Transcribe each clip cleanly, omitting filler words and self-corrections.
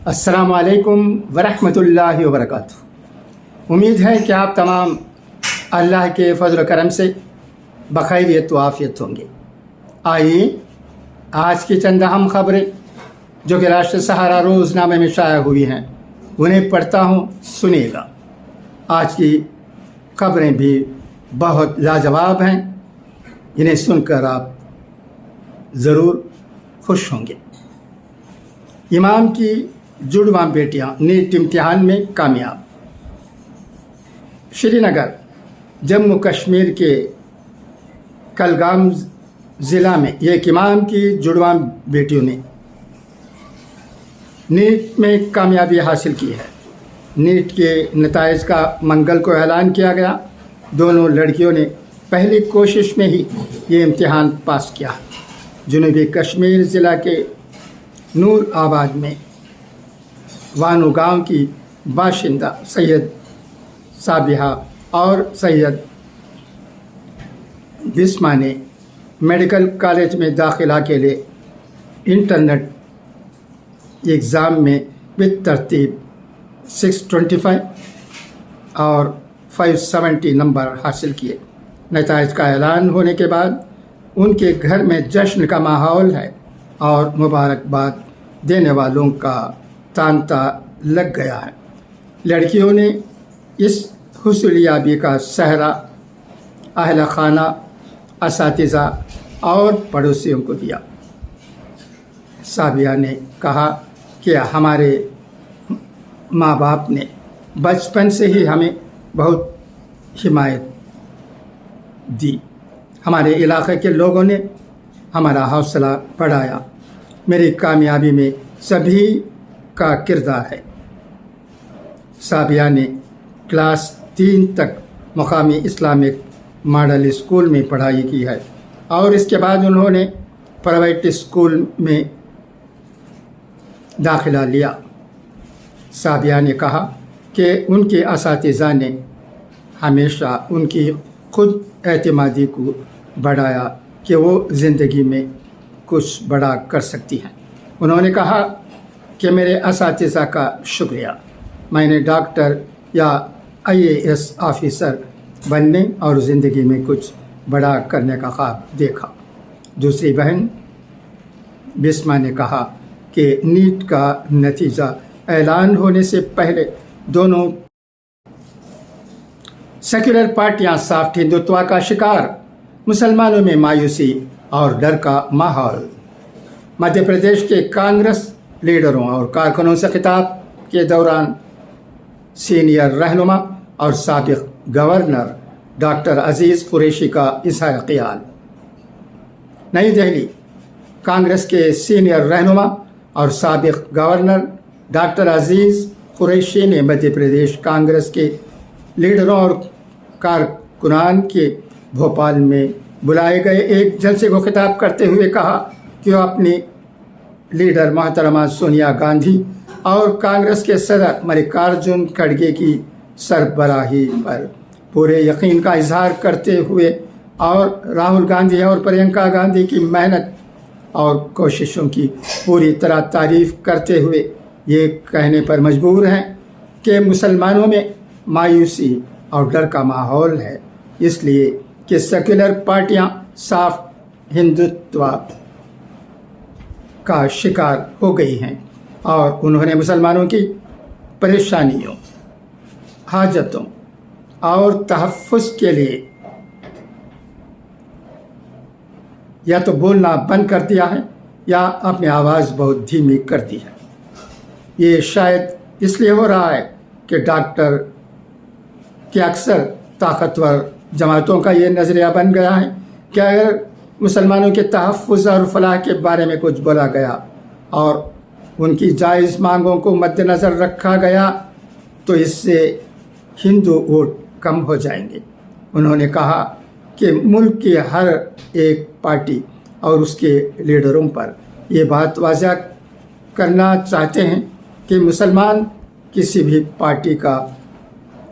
अस्सलाम वालेकुम वरहमतुल्लाहि वबरकातुहू। उम्मीद है कि आप तमाम अल्लाह के फजल करम से बखैरियत व आफियत होंगे। आइए आज की चंद अहम खबरें जो कि राष्ट्र सहारा रोज़नामे में शाया हुई हैं उन्हें पढ़ता हूँ, सुनिएगा। आज की खबरें भी बहुत लाजवाब हैं, इन्हें सुनकर आप ज़रूर खुश होंगे। इमाम की जुड़वां बेटियां नीट इम्तिहान में कामयाब। श्रीनगर जम्मू कश्मीर के कलगाम ज़िला में एक इमाम की जुड़वां बेटियों ने नीट में कामयाबी हासिल की है। नीट के नताइज का मंगल को ऐलान किया गया। दोनों लड़कियों ने पहली कोशिश में ही ये इम्तिहान पास किया। जनूबी कश्मीर ज़िला के नूर आबाद में वानू गांव की बाशिंदा सैयद साबिहा और सैयद बिस्मा ने मेडिकल कॉलेज में दाखिला के लिए इंटरनेट एग्ज़ाम में बितरतीब 625 और 570 नंबर हासिल किए। नताइज का ऐलान होने के बाद उनके घर में जश्न का माहौल है और मुबारकबाद देने वालों का तांता लग गया है। लड़कियों ने इस हुसूलियाबी का सहरा अहल खाना, असातिज़ा और पड़ोसियों को दिया। साबिया ने कहा कि हमारे माँ बाप ने बचपन से ही हमें बहुत हिमायत दी। हमारे इलाके के लोगों ने हमारा हौसला बढ़ाया। मेरी कामयाबी में सभी का किरदार है। साबिया ने क्लास 3 तक मुकामी इस्लामिक मॉडल स्कूल में पढ़ाई की है और इसके बाद उन्होंने प्राइवेट स्कूल में दाखिला लिया। साबिया ने कहा कि उनके असातिज़ा ने हमेशा उनकी खुद एतमादी को बढ़ाया कि वो ज़िंदगी में कुछ बड़ा कर सकती हैं। उन्होंने कहा कि मेरे असातिज़ा का शुक्रिया, मैंने डॉक्टर या IAS ऑफिसर बनने और ज़िंदगी में कुछ बड़ा करने का ख्वाब देखा। दूसरी बहन बिस्मा ने कहा कि नीट का नतीजा ऐलान होने से पहले दोनों सेक्युलर पार्टियां साफ्ट हिंदुत्व का शिकार, मुसलमानों में मायूसी और डर का माहौल। मध्य प्रदेश के कांग्रेस लीडरों और कारकुनों से खिताब के दौरान सीनियर रहनुमा और साबिक गवर्नर डॉक्टर अजीज़ कुरैशी का इज़हार ख़याल। नई दिल्ली, कांग्रेस के सीनियर रहनुमा और साबिक गवर्नर डॉक्टर अजीज़ कुरैशी ने मध्य प्रदेश कांग्रेस के लीडरों और कारकुनान के भोपाल में बुलाए गए एक जलसे को खिताब करते हुए कहा कि वो अपनी लीडर मोहतरमा सोनिया गांधी और कांग्रेस के सदर मल्लिकार्जुन खड़गे की सरबराही पर पूरे यकीन का इजहार करते हुए और राहुल गांधी और प्रियंका गांधी की मेहनत और कोशिशों की पूरी तरह तारीफ़ करते हुए ये कहने पर मजबूर हैं कि मुसलमानों में मायूसी और डर का माहौल है, इसलिए कि सेक्युलर पार्टियां साफ हिंदुत्व का शिकार हो गई हैं और उन्होंने मुसलमानों की परेशानियों, हाजतों और तहफ़्फ़ुज़ के लिए या तो बोलना बंद कर दिया है या अपनी आवाज़ बहुत धीमी कर दी है। ये शायद इसलिए हो रहा है कि डॉक्टर के अक्सर ताकतवर जमातों का ये नज़रिया बन गया है कि अगर मुसलमानों के तहफ़्फ़ुज़ और फलाह के बारे में कुछ बोला गया और उनकी जायज़ मांगों को मद्देनज़र रखा गया तो इससे हिंदू वोट कम हो जाएंगे। उन्होंने कहा कि मुल्क की हर एक पार्टी और उसके लीडरों पर ये बात वाज़ह करना चाहते हैं कि मुसलमान किसी भी पार्टी का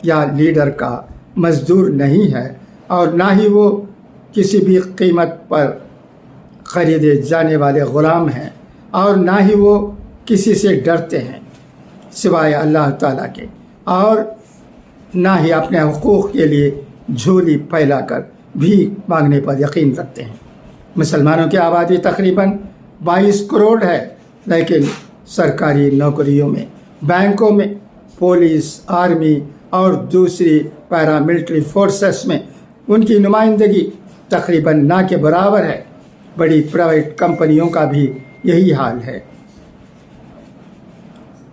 या लीडर का मज़दूर नहीं है और ना ही वो किसी भी कीमत पर ख़रीदे जाने वाले ग़ुलाम हैं और ना ही वो किसी से डरते हैं। सिवाय अल्लाह ताला के, और ना ही अपने हुकूक़ के लिए झोली फैलाकर भीख मांगने पर यकीन रखते हैं। मुसलमानों की आबादी तकरीबन 22 करोड़ है, लेकिन सरकारी नौकरियों में, बैंकों में, पुलिस, आर्मी और दूसरी पैरामिलिट्री फोर्सेस में उनकी नुमाइंदगी तकरीबन ना के बराबर है। बड़ी प्राइवेट कंपनियों का भी यही हाल है।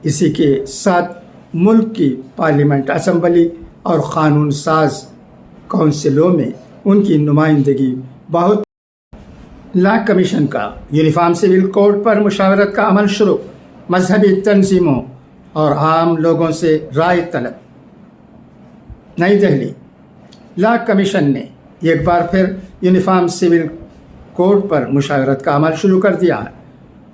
इसी के साथ मुल्क की पार्लियामेंट, असम्बली और क़ानून साज काउंसिलों में उनकी नुमाइंदगी बहुत। लॉ कमीशन का यूनिफॉर्म सिविल कोड पर मुशावरत का अमल शुरू, मजहबी तंजीमों और आम लोगों से राय तलब। नई दिल्ली, लॉ कमीशन ने एक बार फिर यूनिफॉर्म सिविल कोड पर मुशावरत का अमल शुरू कर दिया है।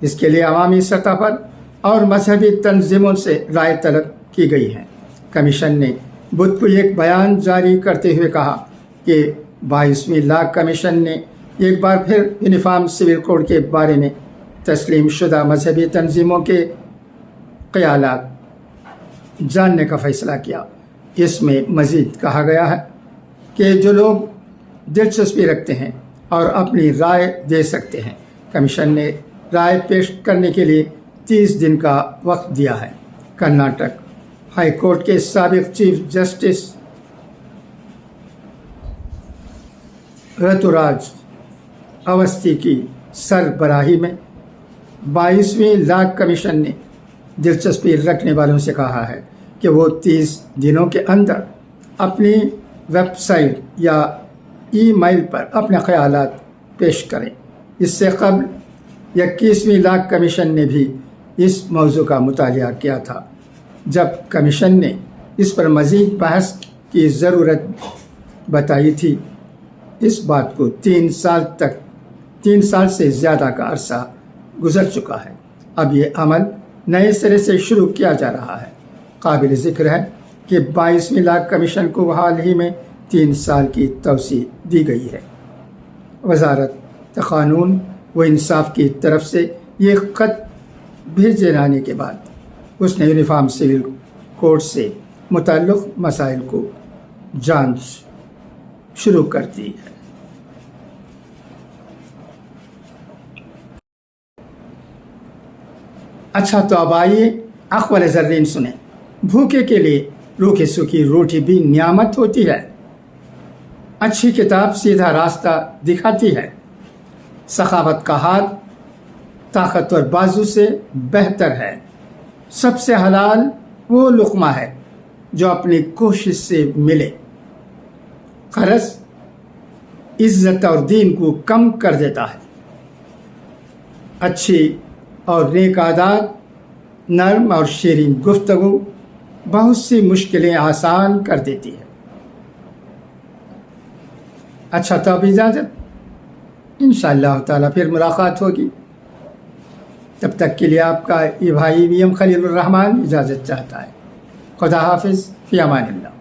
इसके लिए अवामी सतह पर और मजहबी तंजीमों से राय तलब की गई है। कमीशन ने बुध को एक बयान जारी करते हुए कहा कि 22वीं लॉ कमीशन ने एक बार फिर यूनिफॉर्म सिविल कोड के बारे में तस्लीम शुदा मजहबी तंजीमों के ख़यालात जानने का फ़ैसला किया। इसमें मज़ीद कहा गया है कि जो लोग दिलचस्पी रखते हैं और अपनी राय दे सकते हैं। कमीशन ने राय पेश करने के लिए 30 दिन का वक्त दिया है। कर्नाटक हाई कोर्ट के साबिक चीफ जस्टिस ऋतुराज अवस्थी की सरबराही में 22वीं लॉ कमीशन ने दिलचस्पी रखने वालों से कहा है कि वो 30 दिनों के अंदर अपनी वेबसाइट या ईमेल पर अपने ख़यालात पेश करें। इससे कबल 21वीं लॉ कमीशन ने भी इस मौजू का मुतालिया किया था, जब कमीशन ने इस पर मज़ीद बहस की ज़रूरत बताई थी। इस बात को 3 साल से ज़्यादा का अरसा गुजर चुका है। अब ये अमल नए सिरे से शुरू किया जा रहा है। काबिल ज़िक्र है कि 22वीं लॉ कमीशन को हाल ही में 3 साल की तौसी दी गई है। वजारत क़ानून व इंसाफ की तरफ से ये ख़त भेजे जाने के बाद उसने यूनिफॉर्म सिविल कोड से मुताल्लिक़ मसाइल को जांच शुरू कर दी है। अच्छा, तो अब आइए अक़वाल ज़र्रीन सुने। भूखे के लिए रूखी सूखी रोटी भी नियामत होती है। अच्छी किताब सीधा रास्ता दिखाती है। सखावत का हाथ ताकतवर बाजू से बेहतर है। सबसे हलाल वो लुक़मा है जो अपनी कोशिश से मिले। क़र्ज़ इज़्ज़त और दीन को कम कर देता है। अच्छी और नेक आदत, नरम और शीरीन गुफ्तगू बहुत सी मुश्किलें आसान कर देती है। अच्छा, तो अब इजाज़त, इंशाअल्लाह ताला फिर मुलाकात होगी। तब तक के लिए आपका ये भाई वीएम खलीलुर रहमान इजाज़त चाहता है। खुदा हाफिज़, फ़ी अमानिल्लाह।